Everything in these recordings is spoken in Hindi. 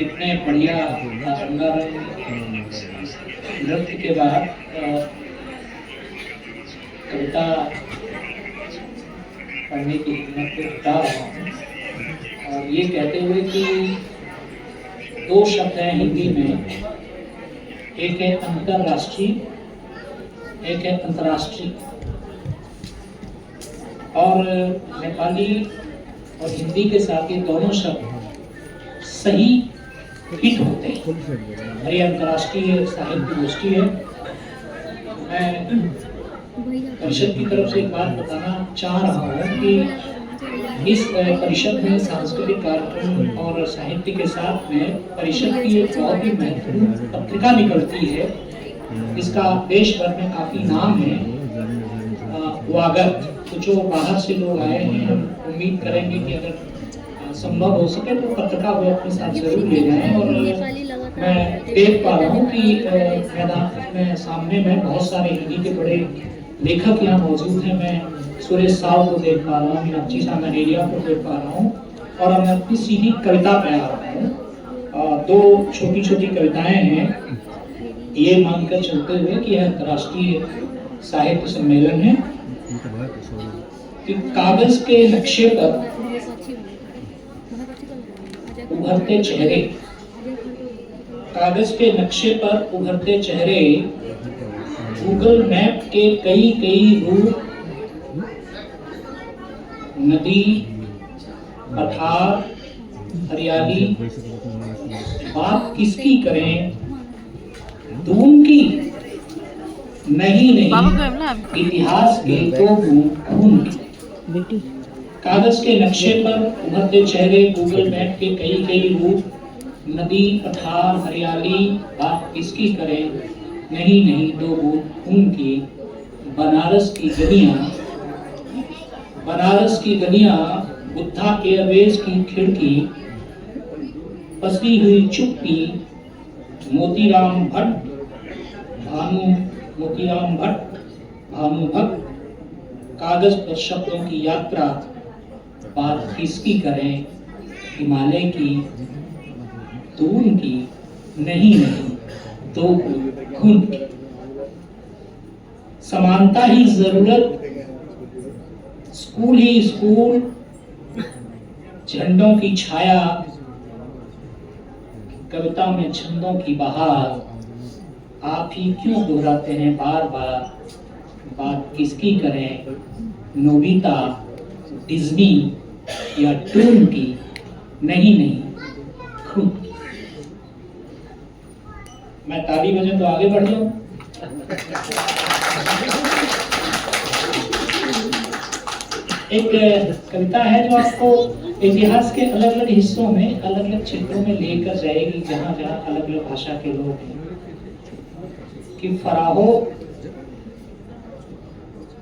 इतने बढ़िया सुंदर नृत्य के बाद कविता पढ़ने की हिम्मत को जुटा रहा हूँ और ये कहते हुए कि दो शब्द हैं हिंदी में, एक है अंतरराष्ट्रीय, एक है अंतर्राष्ट्रीय। और नेपाली और हिंदी के साथ ये दोनों शब्द सही हिट होते हैं। ये अंतर्राष्ट्रीय साहित्य गोष्ठी है। मैं परिषद की तरफ से एक बात बताना चाह रहा हूँ कि इस परिषद में सांस्कृतिक कार्यक्रम और साहित्य के साथ में परिषद की एक बहुत ही महत्वपूर्ण पत्रिका निकलती है। इसका देश भर में काफी नाम है, वागत। तो जो बाहर से लोग आए हैं, हम उम्मीद करेंगे कि अगर संभव हो सके तो पत्रिका वो अपने साथ जरूर ले जाएं। और मैं देख पा रहा हूँ कि मैदान में सामने में बहुत सारे हिंदी के बड़े लेखक यहाँ मौजूद हैं। मैं सुरेश साव को देख पा रहा हूँ, मीनाक्षी सामनेरिया को देख पा रहा हूँ और मैं अपनी सीधी कविता पे आ रहा हूँ। दो छोटी छोटी कविताएं हैं, ये मानकर चलते हुए कि यह अंतर्राष्ट्रीय साहित्य सम्मेलन है। कि कागज के नक्शे पर उभरते चेहरे, कागज के नक्शे पर उभरते चेहरे, गूगल मैप के कई कई रूप, नदी, पठार, हरियाली, बात किसकी करें, दून की नहीं नहीं, इतिहास के दो खून की। कागज के नक्शे पर उभरते चेहरे, गूगल मैप के कई कई रूप, नदी, पठार, हरियाली, बात किसकी करें, नहीं नहीं, दो बूंद खून की। बनारस की गलियां, बनारस की गलियां, बुद्धा एयरवेज की खिड़की, पसरी हुई चुप्पी, मोतीराम भट्ट, मोतीराम भट्ट, भानु भट्ट, कागज पर शब्दों की यात्रा, बात किसकी करें, हिमालय की, दून की, नहीं नहीं, दो खून की। समानता ही जरूरत, स्कूल ही स्कूल, झंडों की छाया, कविता में छंदों की बहार, आप ही क्यों दोहराते हैं बार बार, बात किसकी करें, नोबिता, डिज्नी या टून की, नहीं नहीं, खून की। मैं ताली बजाऊं तो आगे बढ़ जाऊं। एक कविता है जो आपको इतिहास के अलग अलग हिस्सों में, अलग अलग क्षेत्रों में लेकर जाएगी, जहां जहां अलग अलग भाषा के लोग हैं। कि फराहो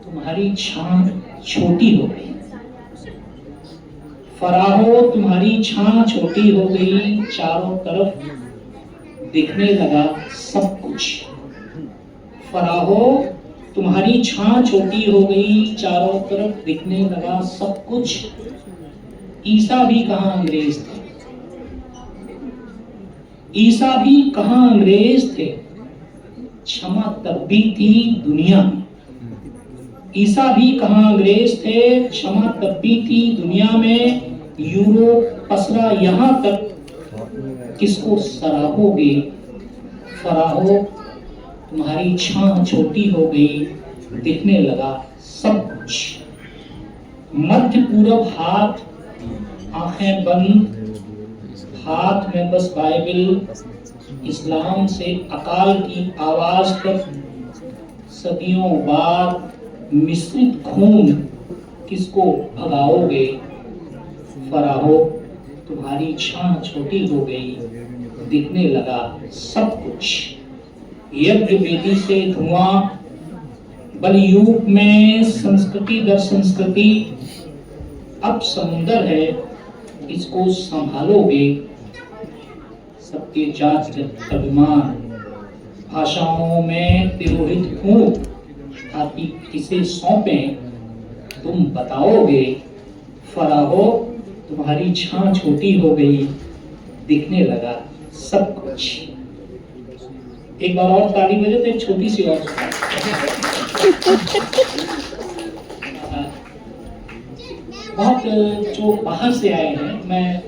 तुम्हारी छां छोटी हो गई, फराहो तुम्हारी छां छोटी हो गई, चारों तरफ दिखने लगा सब कुछ। फराहो तुम्हारी छां छोटी हो गई, चारों तरफ दिखने लगा सब कुछ। ईसा भी कहां अंग्रेज थे, ईसा भी कहां अंग्रेज थे, क्षमा तब भी थी दुनिया में। ईसा भी कहां अंग्रेज थे, क्षमा तब भी थी दुनिया में। यूरोप पसरा यहां तक, किसको सराहोगे, फराहो तुम्हारी छां छोटी हो गई, दिखने लगा सब कुछ। मध्य पूरब हाथ, आंखें बंद, हाथ में बस बाइबिल, इस्लाम से अकाल की आवाज तक, सदियों बाद मिश्रित खून, किसको भगाओगे, फराहो तुम्हारी छां छोटी हो गई, दिखने लगा सब कुछ। यज्ञ वेदी से धुआं, बलयुग में संस्कृति दर संस्कृति, अब समुंदर है इसको संभालोगे। सबके जात अभिमान, भाषाओं में तिरोहित खून, छाती किसे सौंपें, तुम बताओगे फराहो तुम्हारी छां छोटी हो गई, दिखने लगा सब कुछ। एक बार और ताली बजे तो एक छोटी सी और बहुत जो बाहर से आए हैं, मैं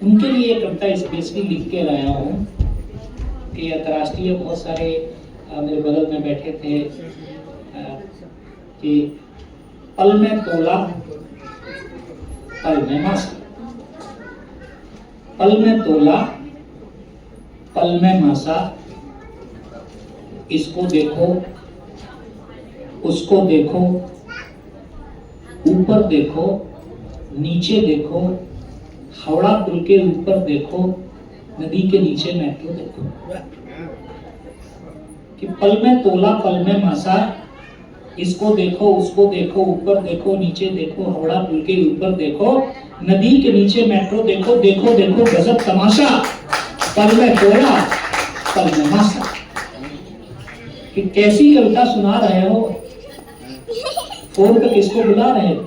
उनके लिए कविता स्पेशली लिख के लाया हूँ कि अंतर्राष्ट्रीय बहुत सारे मेरे बगल में बैठे थे कि पल में तोला पल में मासा, पल में तोला पल में मासा, इसको देखो उसको देखो, ऊपर देखो नीचे देखो, हावड़ा पुल के ऊपर देखो, नदी के नीचे मेट्रो देखो। कि पल में तोला पल में मासा, इसको देखो उसको देखो, ऊपर देखो नीचे देखो, हावड़ा पुल के ऊपर देखो, नदी के नीचे मेट्रो देखो, देखो देखो गजब तमाशा, पल में तोला पल में मासा। कि कैसी कविता सुना रहे हो, फोन पे किसको बुला रहे हो,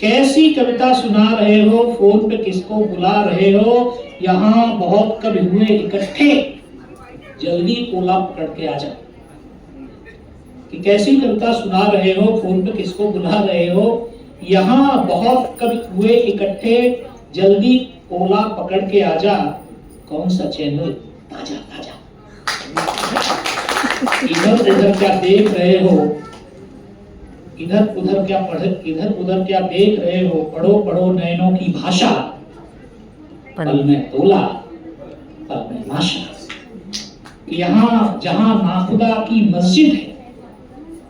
कैसी कविता सुना रहे हो, फोन पे किसको बुला रहे हो, यहाँ बहुत कवि हुए इकट्ठे, जल्दी कोला पकड़ के आ जाओ। कि कैसी कविता सुना रहे हो, फोन पे किसको बुला रहे हो, यहाँ बहुत कवि हुए इकट्ठे, जल्दी कोला पकड़ के आ जा। कौन सा चैनल, ताजा ताजा। इधर उधर क्या देख रहे हो, इधर उधर क्या देख रहे हो, पढ़ो पढ़ो नयनों की भाषा, पल में तोला पल में माशा। यहाँ जहां नाखुदा की मस्जिद है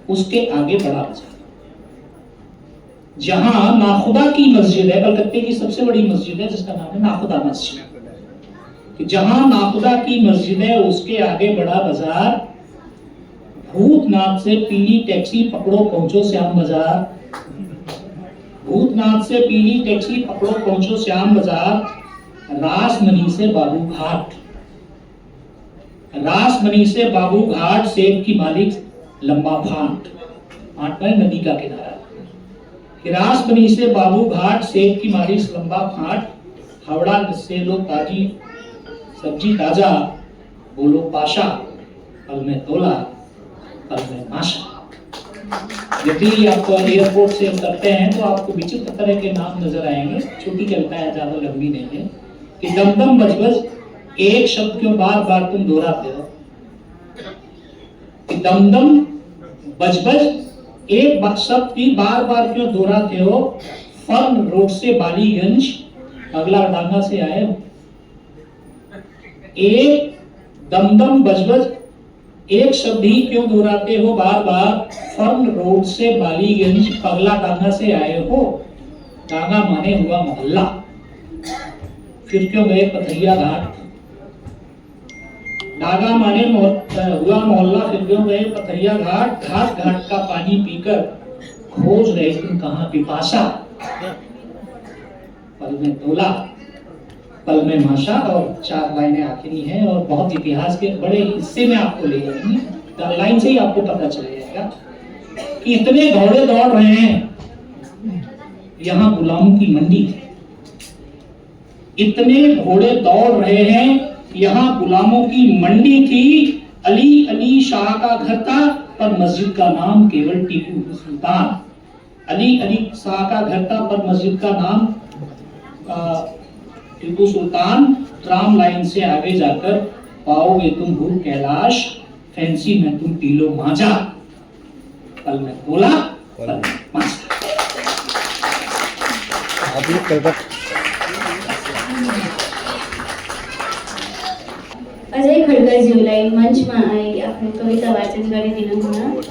उसके आगे बड़ा बाजार, जहां नाखुदा की मस्जिद है, कलकत्ते की सबसे बड़ी मस्जिद है जिसका नाम है नाखुदा मस्जिद, जहां नाखुदा की मस्जिद है उसके आगे बड़ा बाजार, भूतनाथ से पीली टैक्सी पकड़ो पहुंचो श्याम बाजार, भूतनाथ से पीली टैक्सी पकड़ो पहुंचो श्याम बाजार, रासमनी से बाबू घाट, रासमनी से बाबू घाट, सेब की मालिक लंबा फांट, फांट में नदी का किनारा, रासमनी से बाबू घाट, सेब की मालिक लंबा फांट, हावड़ा से लो ताजी सब्जी ताजा, बोलो पाशा, पल में तोला पल में माशा। जब भी आप एयरपोर्ट से उतरते हैं तो आपको विचित्र तरह के नाम नजर आएंगे, छोटी कविताएं ज्यादा लंबी नहीं है। कि दमदम बजबज एक शब्द क्यों बार बार तुम दोहराते हो, कि दमदम बजबज एक शब्द भी बार बार क्यों दोहराते हो, फर्म रोड से बालीगंज अगला डांगा से आए हो, एक दमदम बजबज एक शब्द ही क्यों दोहराते हो बार बार, फर्म रोड से बालीगंज पगला डांगा से आए हो, डांगा माने हुआ मोहल्ला, फिर क्यों गए पथरिया घाट, डांगा माने हुआ मोहल्ला, फिर क्यों गए पथरिया घाट, घाट घाट का पानी पीकर खोज रहे तुम कहां पिपासा, पल में तोला पल में माशा। और 4 लाइनें आखिरी हैं और बहुत इतिहास के बड़े हिस्से में आपको ले जाएंगे, लाइन से ही आपको पता चल जाएगा कि इतने घोड़े दौड़ रहे हैं, यहाँ गुलामों की मंडी थी, इतने घोड़े दौड़ रहे हैं, यहाँ गुलामों की मंडी थी, अली अली शाह का घर था पर मस्जिद का नाम केवल टीपू सुल्तान, अली अली शाह का घर था पर मस्जिद का नाम टीपू सुल्तान। ट्राम लाइन से आगे जाकर पाओगे तुम भूल कैलाश, फैंसी में तुम पी लो माजा, पल में तोला पल में मासा। अजय खड्का ज्यूलाई मञ्चमा आई आफ्नो कविता वाचन गरिदिनु हुन